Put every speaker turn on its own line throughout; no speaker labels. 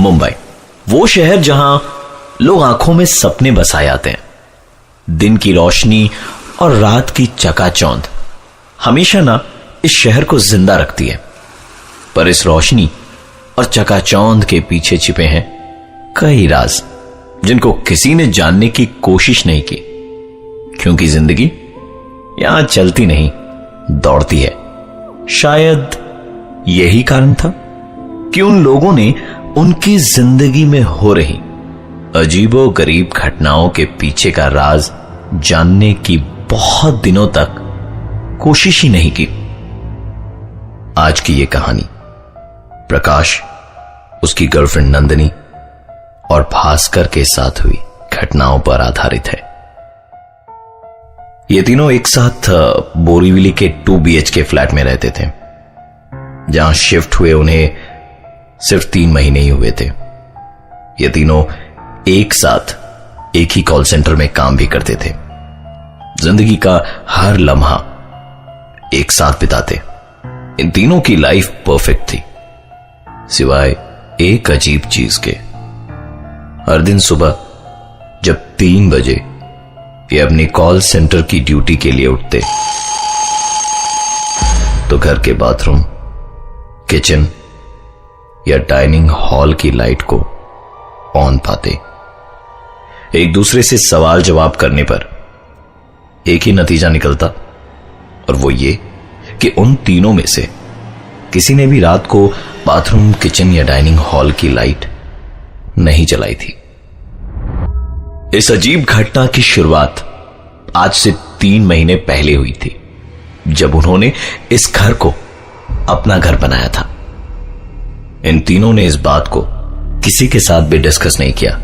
मुंबई, वो शहर जहां लोग आंखों में सपने बसाए आते हैं। दिन की रोशनी और रात की चकाचौंध हमेशा ना इस शहर को जिंदा रखती है। पर इस रोशनी और चकाचौंध के पीछे छिपे हैं कई राज, जिनको किसी ने जानने की कोशिश नहीं की, क्योंकि जिंदगी यहां चलती नहीं, दौड़ती है। शायद यही कारण था कि उन लोगों ने उनकी जिंदगी में हो रही अजीबो गरीब घटनाओं के पीछे का राज जानने की बहुत दिनों तक कोशिश ही नहीं की। आज की यह कहानी प्रकाश, उसकी गर्लफ्रेंड नंदिनी और भास्कर के साथ हुई घटनाओं पर आधारित है। ये तीनों एक साथ बोरीवली के 2 BHK फ्लैट में रहते थे, जहां शिफ्ट हुए उन्हें सिर्फ 3 महीने ही हुए थे। ये तीनों एक साथ एक ही कॉल सेंटर में काम भी करते थे। जिंदगी का हर लम्हा एक साथ बिताते। इन तीनों की लाइफ परफेक्ट थी, सिवाय एक अजीब चीज के। हर दिन सुबह जब 3 बजे ये अपनी कॉल सेंटर की ड्यूटी के लिए उठते, तो घर के बाथरूम, किचन या डाइनिंग हॉल की लाइट को ऑन पाते। एक दूसरे से सवाल जवाब करने पर एक ही नतीजा निकलता, और वो ये कि उन तीनों में से किसी ने भी रात को बाथरूम, किचन या डाइनिंग हॉल की लाइट नहीं जलाई थी। इस अजीब घटना की शुरुआत आज से 3 महीने पहले हुई थी, जब उन्होंने इस घर को अपना घर बनाया था। इन तीनों ने इस बात को किसी के साथ भी डिस्कस नहीं किया,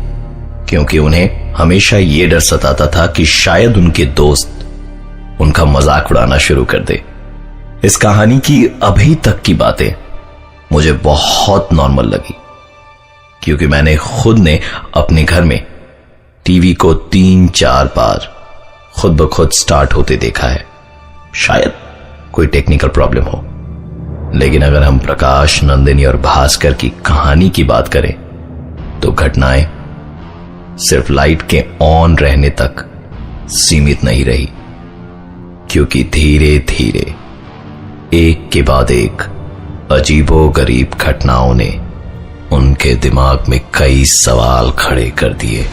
क्योंकि उन्हें हमेशा यह डर सताता था कि शायद उनके दोस्त उनका मजाक उड़ाना शुरू कर दे। इस कहानी की अभी तक की बातें मुझे बहुत नॉर्मल लगी, क्योंकि मैंने खुद ने अपने घर में टीवी को 3-4 बार खुद ब खुद स्टार्ट होते देखा है। शायद कोई टेक्निकल प्रॉब्लम हो, लेकिन अगर हम प्रकाश, नंदिनी और भास्कर की कहानी की बात करें तो घटनाएं सिर्फ लाइट के ऑन रहने तक सीमित नहीं रही, क्योंकि धीरे धीरे एक के बाद एक अजीबो गरीब घटनाओं ने उनके दिमाग में कई सवाल खड़े कर दिए।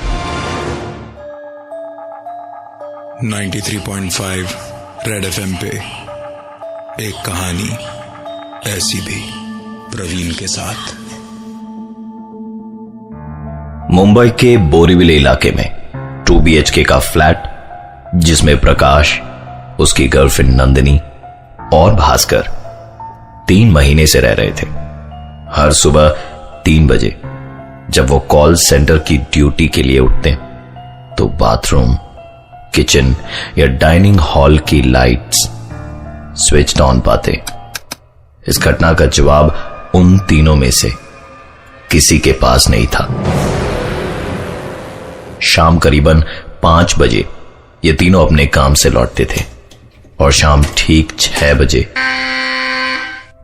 93.5 रेड FM पे एक कहानी ऐसी भी, प्रवीण के साथ।
मुंबई के बोरीवली इलाके में 2 BHK का फ्लैट, जिसमें प्रकाश, उसकी गर्लफ्रेंड नंदिनी और भास्कर 3 महीने से रह रहे थे। हर सुबह 3 बजे जब वो कॉल सेंटर की ड्यूटी के लिए उठते, तो बाथरूम, किचन या डाइनिंग हॉल की लाइट्स स्विच ऑन पाते। इस घटना का जवाब उन तीनों में से किसी के पास नहीं था। शाम करीबन 5 बजे ये तीनों अपने काम से लौटते थे, और शाम ठीक 6 बजे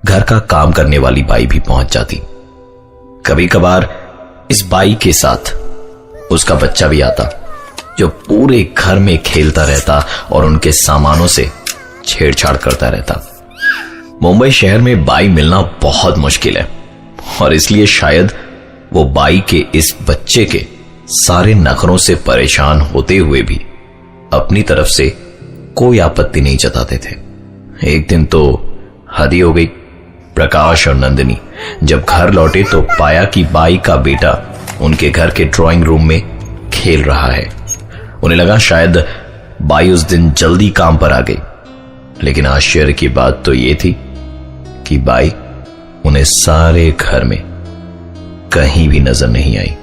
घर का काम करने वाली बाई भी पहुंच जाती। कभी कभार इस बाई के साथ उसका बच्चा भी आता, जो पूरे घर में खेलता रहता और उनके सामानों से छेड़छाड़ करता रहता। मुंबई शहर में बाई मिलना बहुत मुश्किल है, और इसलिए शायद वो बाई के इस बच्चे के सारे नखरों से परेशान होते हुए भी अपनी तरफ से कोई आपत्ति नहीं जताते थे। एक दिन तो हद ही हो गई। प्रकाश और नंदिनी जब घर लौटे तो पाया कि बाई का बेटा उनके घर के ड्राइंग रूम में खेल रहा है। उन्हें लगा शायद बाई उस दिन जल्दी काम पर आ गई, लेकिन आश्चर्य की बात तो यह थी कि बाई उन्हें सारे घर में कहीं भी नजर नहीं आई।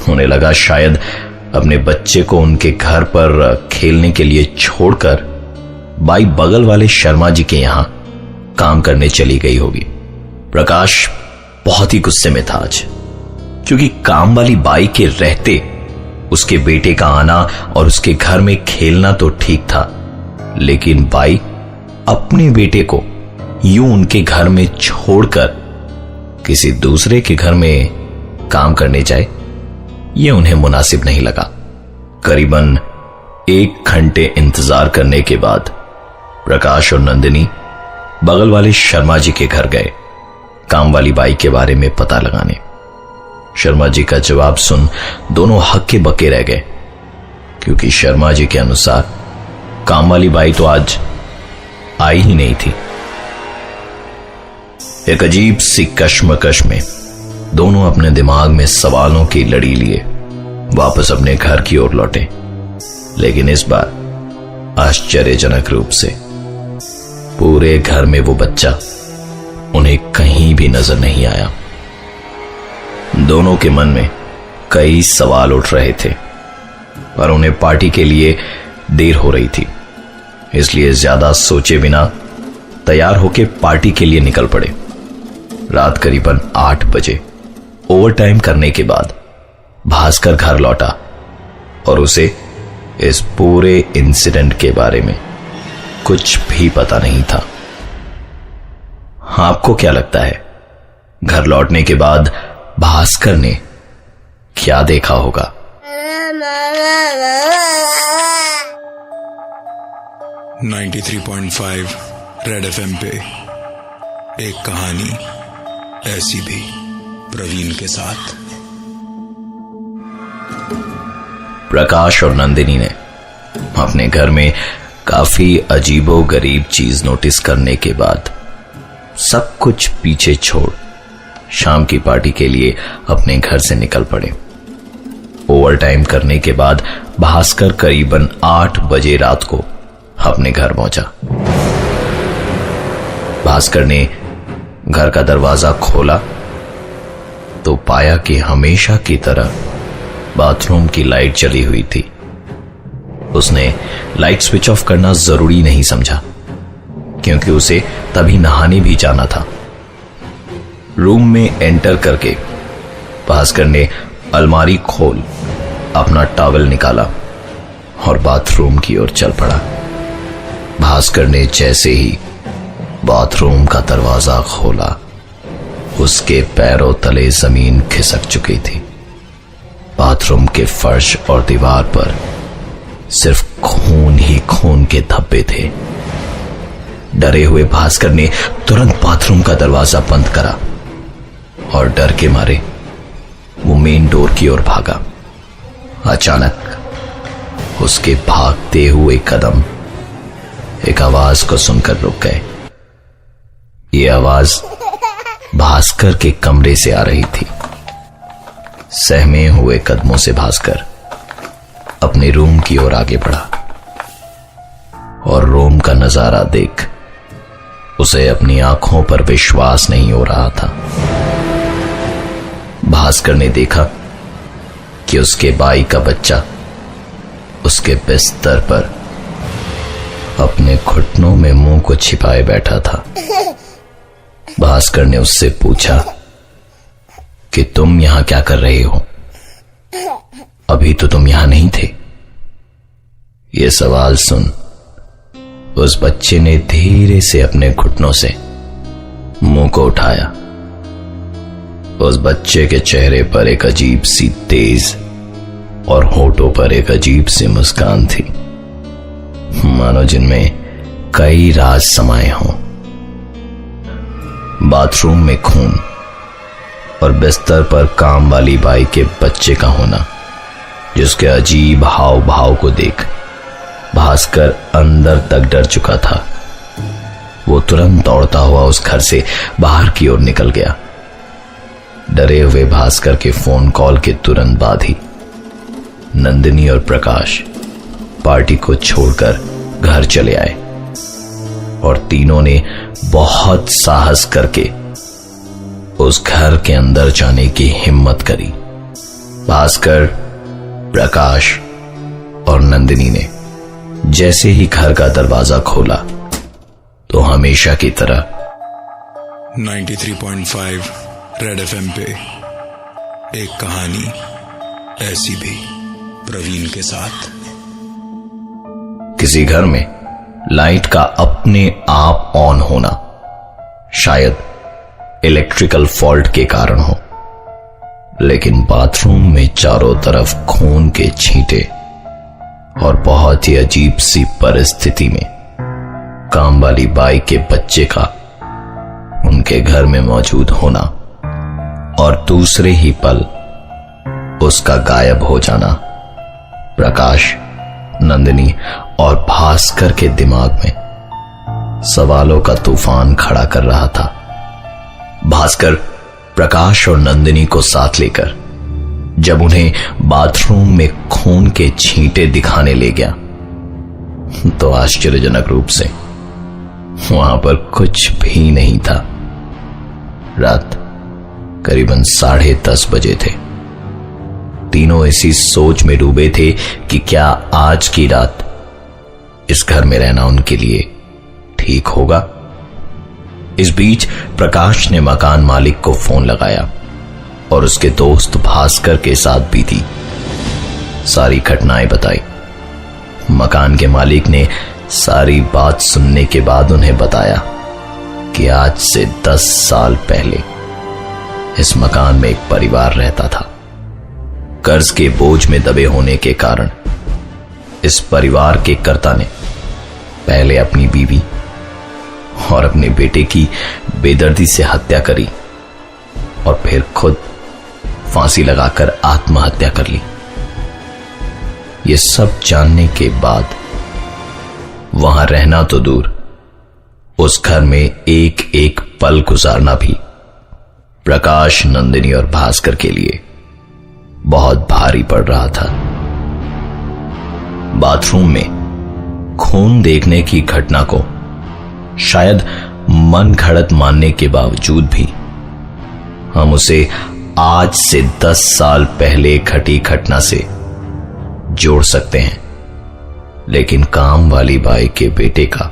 उन्हें लगा शायद अपने बच्चे को उनके घर पर खेलने के लिए छोड़कर बाई बगल वाले शर्मा जी के यहां काम करने चली गई होगी। प्रकाश बहुत ही गुस्से में था आज, क्योंकि काम वाली बाई के रहते उसके बेटे का आना और उसके घर में खेलना तो ठीक था, लेकिन बाई अपने बेटे को यूं उनके घर में छोड़कर किसी दूसरे के घर में काम करने जाए, ये उन्हें मुनासिब नहीं लगा। करीबन 1 घंटे इंतजार करने के बाद प्रकाश और नंदिनी बगल वाले शर्मा जी के घर गए काम वाली बाई के बारे में पता लगाने। शर्मा जी का जवाब सुन दोनों हक्के बक्के रह गए, क्योंकि शर्मा जी के अनुसार काम वाली बाई तो आज आई ही नहीं थी। एक अजीब सी कश्मकश में दोनों अपने दिमाग में सवालों की लड़ी लिए वापस अपने घर की ओर लौटे, लेकिन इस बार आश्चर्यजनक रूप से पूरे घर में वो बच्चा उन्हें कहीं भी नजर नहीं आया। दोनों के मन में कई सवाल उठ रहे थे, पर उन्हें पार्टी के लिए देर हो रही थी, इसलिए ज्यादा सोचे बिना तैयार होकर पार्टी के लिए निकल पड़े। रात करीबन 8 बजे ओवरटाइम करने के बाद भास्कर घर लौटा और उसे इस पूरे इंसिडेंट के बारे में कुछ भी पता नहीं था। आपको क्या लगता है, घर लौटने के बाद भास्कर ने क्या देखा होगा?
नाइन्टी 93.5 रेड एफएम पे एक कहानी ऐसी भी, प्रवीण के साथ।
प्रकाश और नंदिनी ने अपने घर में काफी अजीबो गरीब चीज नोटिस करने के बाद सब कुछ पीछे छोड़ शाम की पार्टी के लिए अपने घर से निकल पड़े। ओवरटाइम करने के बाद भास्कर करीबन 8 बजे रात को अपने घर पहुंचा। भास्कर ने घर का दरवाजा खोला तो पाया कि हमेशा की तरह बाथरूम की लाइट जली हुई थी। उसने लाइट स्विच ऑफ करना जरूरी नहीं समझा, क्योंकि उसे तभी नहाने भी जाना था। रूम में एंटर करके भास्कर ने अलमारी खोल अपना टॉवल निकाला और बाथरूम की ओर चल पड़ा। भास्कर ने जैसे ही बाथरूम का दरवाजा खोला, उसके पैरों तले जमीन खिसक चुकी थी। बाथरूम के फर्श और दीवार पर सिर्फ खून ही खून के धब्बे थे। डरे हुए भास्कर ने तुरंत बाथरूम का दरवाजा बंद करा और डर के मारे वो मेन डोर की ओर भागा। अचानक उसके भागते हुए कदम एक आवाज को सुनकर रुक गए। ये आवाज भास्कर के कमरे से आ रही थी। सहमे हुए कदमों से भास्कर अपने रूम की ओर आगे बढ़ा और रूम का नजारा देख उसे अपनी आंखों पर विश्वास नहीं हो रहा था। भास्कर ने देखा कि उसके बाई का बच्चा उसके बिस्तर पर अपने घुटनों में मुंह को छिपाए बैठा था। भास्कर ने उससे पूछा कि तुम यहां क्या कर रहे हो? अभी तो तुम यहां नहीं थे। यह सवाल सुन उस बच्चे ने धीरे से अपने घुटनों से मुंह को उठाया। उस बच्चे के चेहरे पर एक अजीब सी तेज और होठों पर एक अजीब सी मुस्कान थी, मानो जिनमें कई राज समाये हों। बाथरूम में खून और बिस्तर पर काम वाली बाई के बच्चे का होना, जिसके अजीब हाव भाव को देख भास्कर अंदर तक डर चुका था। वो तुरंत दौड़ता हुआ उस घर से बाहर की ओर निकल गया। डरे हुए भास्कर के फोन कॉल के तुरंत बाद ही नंदिनी और प्रकाश पार्टी को छोड़कर घर चले आए और तीनों ने बहुत साहस करके उस घर के अंदर जाने की हिम्मत करी। भास्कर, प्रकाश और नंदिनी ने जैसे ही घर का दरवाजा खोला तो हमेशा की तरह
93.5 रेड एफएम पे एक कहानी ऐसी भी, प्रवीण के साथ।
किसी घर में लाइट का अपने आप ऑन होना शायद इलेक्ट्रिकल फॉल्ट के कारण हो, लेकिन बाथरूम में चारों तरफ खून के छींटे और बहुत ही अजीब सी परिस्थिति में काम वाली बाई के बच्चे का उनके घर में मौजूद होना और दूसरे ही पल उसका गायब हो जाना प्रकाश, नंदिनी और भास्कर के दिमाग में सवालों का तूफान खड़ा कर रहा था। भास्कर प्रकाश और नंदिनी को साथ लेकर जब उन्हें बाथरूम में खून के छींटे दिखाने ले गया तो आश्चर्यजनक रूप से वहां पर कुछ भी नहीं था। रात करीबन 10:30 बजे थे। तीनों इसी सोच में डूबे थे कि क्या आज की रात इस घर में रहना उनके लिए ठीक होगा। इस बीच प्रकाश ने मकान मालिक को फोन लगाया और उसके दोस्त भास्कर के साथ बीती सारी घटनाएं बताई। मकान के मालिक ने सारी बात सुनने के बाद उन्हें बताया कि आज से 10 साल पहले इस मकान में एक परिवार रहता था। कर्ज के बोझ में दबे होने के कारण इस परिवार के कर्ता ने पहले अपनी बीवी और अपने बेटे की बेदर्दी से हत्या करी और फिर खुद फांसी लगाकर आत्महत्या कर ली। ये सब जानने के बाद वहां रहना तो दूर, उस घर में एक एक पल गुजारना भी प्रकाश, नंदिनी और भास्कर के लिए बहुत भारी पड़ रहा था। बाथरूम में खून देखने की घटना को शायद मन घड़त मानने के बावजूद भी हम उसे आज से 10 साल पहले घटी घटना से जोड़ सकते हैं, लेकिन काम वाली बाई के बेटे का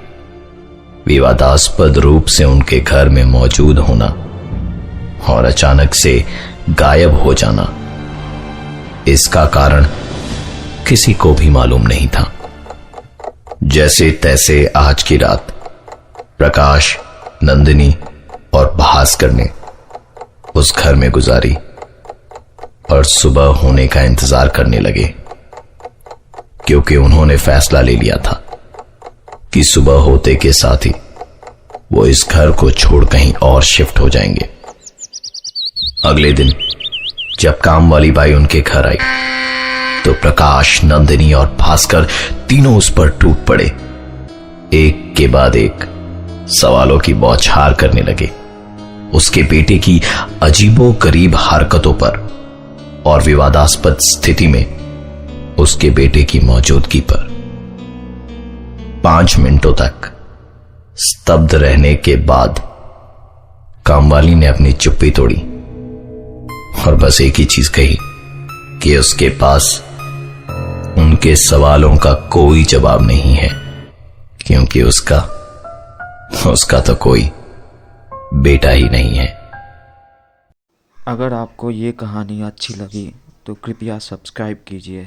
विवादास्पद रूप से उनके घर में मौजूद होना और अचानक से गायब हो जाना, इसका कारण किसी को भी मालूम नहीं था। जैसे तैसे आज की रात प्रकाश, नंदिनी और भास्कर ने उस घर में गुजारी और सुबह होने का इंतजार करने लगे, क्योंकि उन्होंने फैसला ले लिया था कि सुबह होते के साथ ही वो इस घर को छोड़ कहीं और शिफ्ट हो जाएंगे। अगले दिन जब काम वाली बाई उनके घर आई तो प्रकाश, नंदिनी और भास्कर तीनों उस पर टूट पड़े। एक के बाद एक सवालों की बौछार करने लगे, उसके बेटे की अजीबोगरीब हरकतों पर और विवादास्पद स्थिति में उसके बेटे की मौजूदगी पर। 5 मिनटों तक स्तब्ध रहने के बाद कामवाली ने अपनी चुप्पी तोड़ी और बस एक ही चीज कही कि उसके पास उनके सवालों का कोई जवाब नहीं है, क्योंकि उसका तो कोई बेटा ही नहीं है।
अगर आपको ये कहानी अच्छी लगी तो कृपया सब्सक्राइब कीजिए।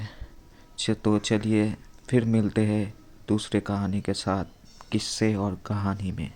तो चलिए फिर मिलते हैं दूसरे कहानी के साथ, किस्से और कहानी में।